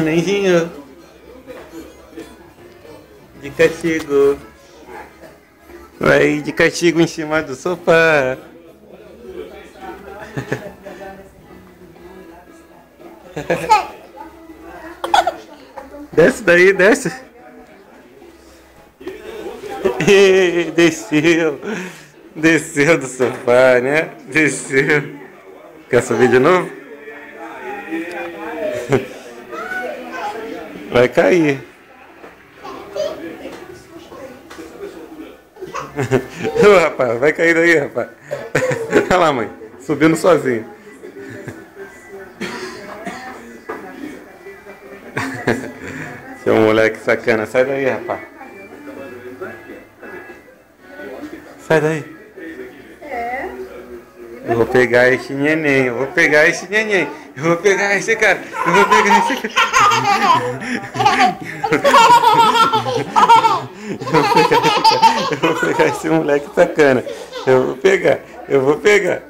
Nenzinho. De castigo. Vai de castigo em cima do sofá. Desce daí, desce. Desceu. Desceu do sofá, né? Desceu. Quer subir de novo? Vai cair. Ô, rapaz, vai cair daí, rapaz. Olha lá, mãe. Subindo sozinho. Seu moleque sacana. Sai daí, rapaz. Sai daí. Eu vou pegar esse neném. Eu vou pegar esse neném. Eu vou pegar esse cara. Eu vou pegar esse cara. Eu vou pegar esse moleque sacana. Eu vou pegar. Eu vou pegar.